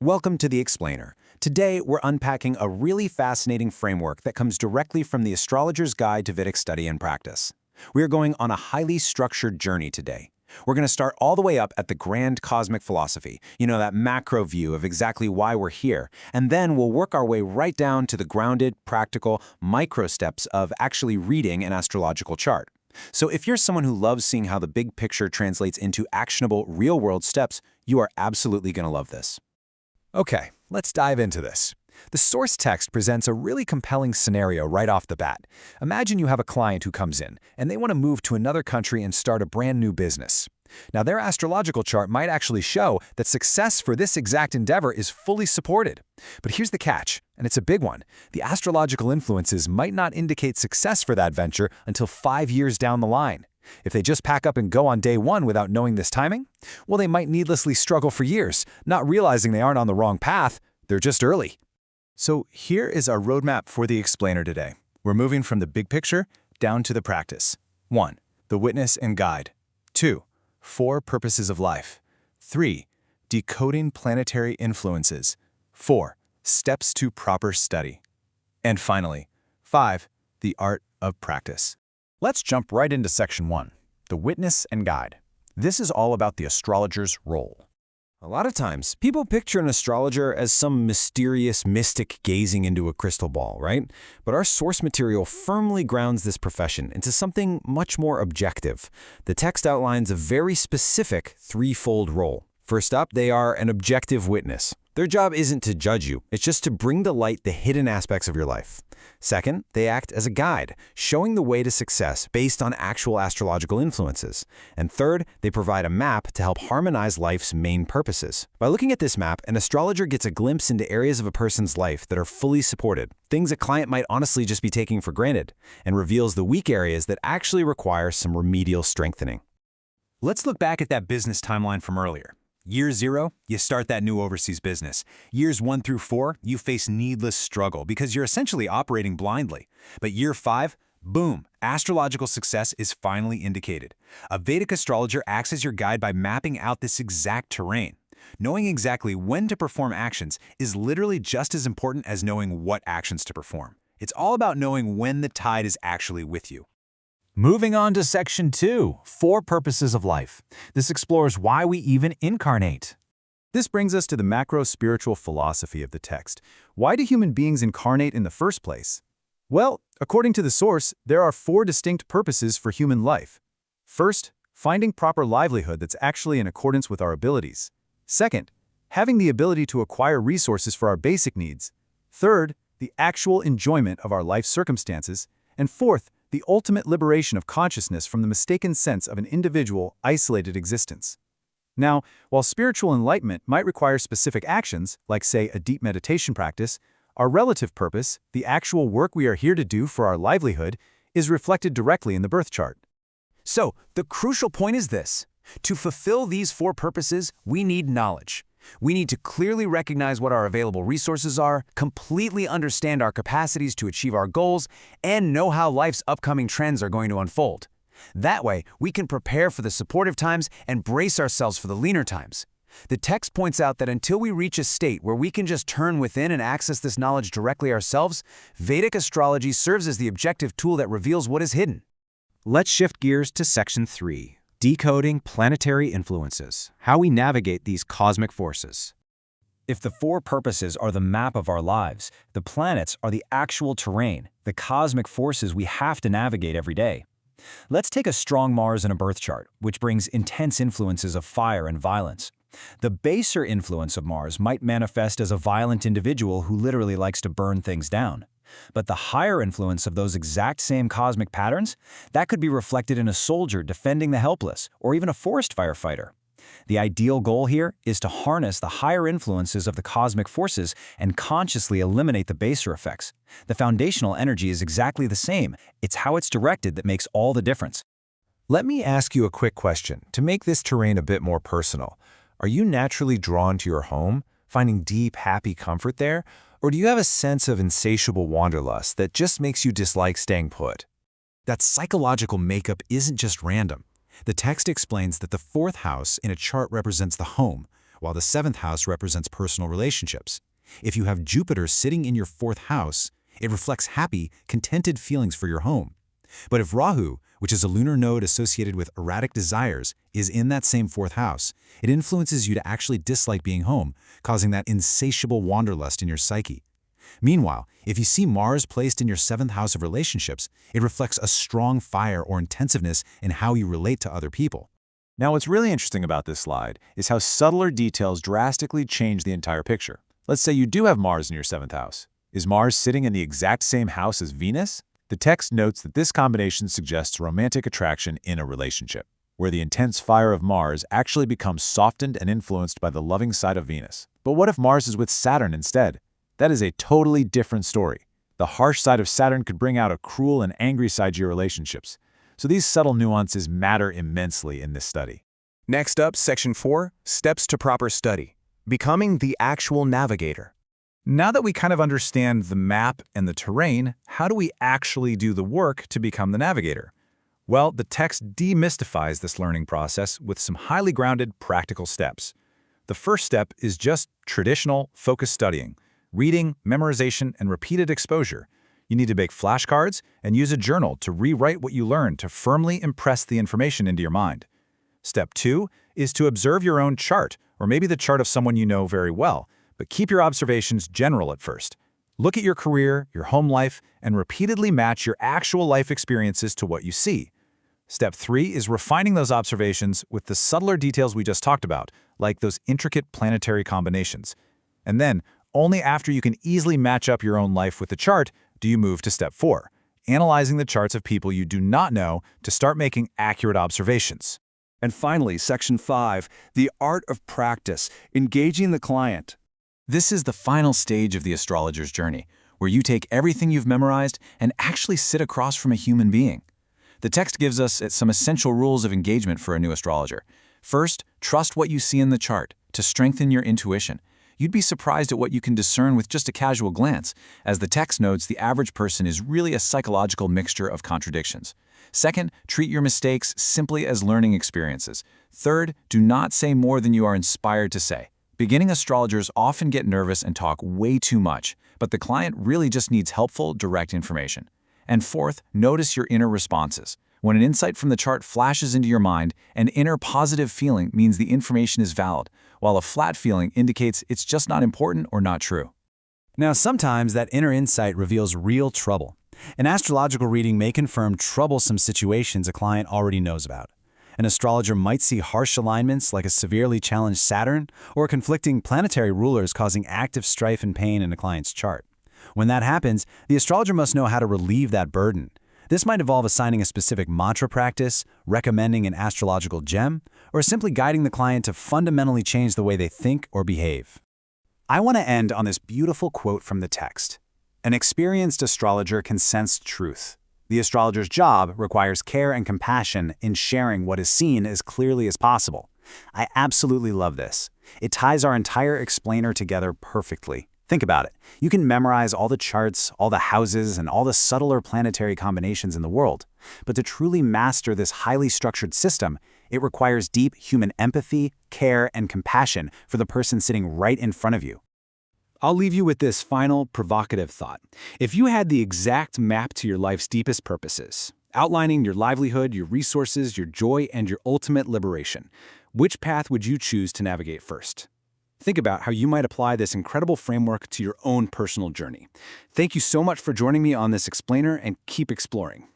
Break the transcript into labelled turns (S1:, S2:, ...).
S1: Welcome to The Explainer. Today, we're unpacking a really fascinating framework that comes directly from the Astrologer's Guide to Vedic Study and Practice. We are going on a highly structured journey today. We're going to start all the way up at the grand cosmic philosophy, that macro view of exactly why we're here, and then we'll work our way right down to the grounded, practical, micro steps of actually reading an astrological chart. So if you're someone who loves seeing how the big picture translates into actionable, real-world steps, you are absolutely going to love this.
S2: Okay, let's dive into this. The source text presents a really compelling scenario right off the bat. Imagine you have a client who comes in, and they want to move to another country and start a brand new business. Now, their astrological chart might actually show that success for this exact endeavor is fully supported. But here's the catch, and it's a big one. The astrological influences might not indicate success for that venture until 5 years down the line. If they just pack up and go on day one without knowing this timing, well, they might needlessly struggle for years, not realizing they aren't on the wrong path. They're just early. So here is our roadmap for the explainer today. We're moving from the big picture down to the practice. 1. The witness and guide. 2. 4 purposes of life. 3. Decoding planetary influences. 4. Steps to proper study. And finally, 5. The art of practice. Let's jump right into section 1, the witness and guide. This is all about the astrologer's role.
S1: A lot of times, people picture an astrologer as some mysterious mystic gazing into a crystal ball, right? But our source material firmly grounds this profession into something much more objective. The text outlines a very specific threefold role. First up, they are an objective witness. Their job isn't to judge you, it's just to bring to light the hidden aspects of your life. Second, they act as a guide, showing the way to success based on actual astrological influences. And third, they provide a map to help harmonize life's main purposes. By looking at this map, an astrologer gets a glimpse into areas of a person's life that are fully supported, things a client might honestly just be taking for granted, and reveals the weak areas that actually require some remedial strengthening.
S3: Let's look back at that business timeline from earlier. Year 0, you start that new overseas business. Years 1 through 4, you face needless struggle because you're essentially operating blindly. But year 5, boom, astrological success is finally indicated. A Vedic astrologer acts as your guide by mapping out this exact terrain. Knowing exactly when to perform actions is literally just as important as knowing what actions to perform. It's all about knowing when the tide is actually with you.
S2: Moving on to section 2, 4 purposes of life. This explores why we even incarnate. This brings us to the macro-spiritual philosophy of the text. Why do human beings incarnate in the first place? Well, according to the source, there are 4 distinct purposes for human life. First, finding proper livelihood that's actually in accordance with our abilities. Second, having the ability to acquire resources for our basic needs. Third, the actual enjoyment of our life circumstances. And fourth, the ultimate liberation of consciousness from the mistaken sense of an individual, isolated existence. Now, while spiritual enlightenment might require specific actions, like say a deep meditation practice, our relative purpose, the actual work we are here to do for our livelihood, is reflected directly in the birth chart.
S1: So, the crucial point is this. To fulfill these 4 purposes, we need knowledge. We need to clearly recognize what our available resources are, completely understand our capacities to achieve our goals, and know how life's upcoming trends are going to unfold. That way, we can prepare for the supportive times and brace ourselves for the leaner times. The text points out that until we reach a state where we can just turn within and access this knowledge directly ourselves, Vedic astrology serves as the objective tool that reveals what is hidden.
S3: Let's shift gears to section 3. Decoding planetary influences, how we navigate these cosmic forces.
S1: If the 4 purposes are the map of our lives, the planets are the actual terrain, the cosmic forces we have to navigate every day. Let's take a strong Mars in a birth chart, which brings intense influences of fire and violence. The baser influence of Mars might manifest as a violent individual who literally likes to burn things down. But the higher influence of those exact same cosmic patterns, that could be reflected in a soldier defending the helpless, or even a forest firefighter. The ideal goal here is to harness the higher influences of the cosmic forces and consciously eliminate the baser effects. The foundational energy is exactly the same. It's how it's directed that makes all the difference.
S2: Let me ask you a quick question to make this terrain a bit more personal. Are you naturally drawn to your home, finding deep, happy comfort there? Or do you have a sense of insatiable wanderlust that just makes you dislike staying put? That psychological makeup isn't just random. The text explains that the 4th house in a chart represents the home,
S3: while the 7th house represents personal relationships. If you have Jupiter sitting in your 4th house, it reflects happy, contented feelings for your home. But if Rahu, which is a lunar node associated with erratic desires, is in that same 4th house, it influences you to actually dislike being home, causing that insatiable wanderlust in your psyche. Meanwhile, if you see Mars placed in your 7th house of relationships, it reflects a strong fire or intensiveness in how you relate to other people.
S2: Now, what's really interesting about this slide is how subtler details drastically change the entire picture. Let's say you do have Mars in your 7th house. Is Mars sitting in the exact same house as Venus? The text notes that this combination suggests romantic attraction in a relationship, where the intense fire of Mars actually becomes softened and influenced by the loving side of Venus. But what if Mars is with Saturn instead? That is a totally different story. The harsh side of Saturn could bring out a cruel and angry side to your relationships. So these subtle nuances matter immensely in this study.
S4: Next up, Section 4, Steps to Proper Study. Becoming the Actual Navigator.
S2: Now that we kind of understand the map and the terrain, how do we actually do the work to become the navigator? Well, the text demystifies this learning process with some highly grounded, practical steps. The first step is just traditional, focused studying. Reading, memorization, and repeated exposure. You need to make flashcards and use a journal to rewrite what you learned to firmly impress the information into your mind. Step 2 is to observe your own chart, or maybe the chart of someone you know very well, but keep your observations general at first. Look at your career, your home life, and repeatedly match your actual life experiences to what you see. Step 3 is refining those observations with the subtler details we just talked about, like those intricate planetary combinations. And then, only after you can easily match up your own life with the chart do you move to Step 4, analyzing the charts of people you do not know to start making accurate observations.
S5: And finally, Section 5, the art of practice, engaging the client.
S1: This is the final stage of the astrologer's journey, where you take everything you've memorized and actually sit across from a human being. The text gives us some essential rules of engagement for a new astrologer. First, trust what you see in the chart to strengthen your intuition. You'd be surprised at what you can discern with just a casual glance. As the text notes, the average person is really a psychological mixture of contradictions. Second, treat your mistakes simply as learning experiences. Third, do not say more than you are inspired to say. Beginning astrologers often get nervous and talk way too much, but the client really just needs helpful, direct information. And fourth, notice your inner responses. When an insight from the chart flashes into your mind, an inner positive feeling means the information is valid, while a flat feeling indicates it's just not important or not true.
S3: Now, sometimes that inner insight reveals real trouble. An astrological reading may confirm troublesome situations a client already knows about. An astrologer might see harsh alignments like a severely challenged Saturn or conflicting planetary rulers causing active strife and pain in a client's chart. When that happens, the astrologer must know how to relieve that burden. This might involve assigning a specific mantra practice, recommending an astrological gem, or simply guiding the client to fundamentally change the way they think or behave. I want to end on this beautiful quote from the text. An experienced astrologer can sense truth. The astrologer's job requires care and compassion in sharing what is seen as clearly as possible. I absolutely love this. It ties our entire explainer together perfectly. Think about it. You can memorize all the charts, all the houses, and all the subtler planetary combinations in the world. But to truly master this highly structured system, it requires deep human empathy, care, and compassion for the person sitting right in front of you.
S2: I'll leave you with this final, provocative thought. If you had the exact map to your life's deepest purposes, outlining your livelihood, your resources, your joy, and your ultimate liberation, which path would you choose to navigate first? Think about how you might apply this incredible framework to your own personal journey. Thank you so much for joining me on this explainer, and keep exploring.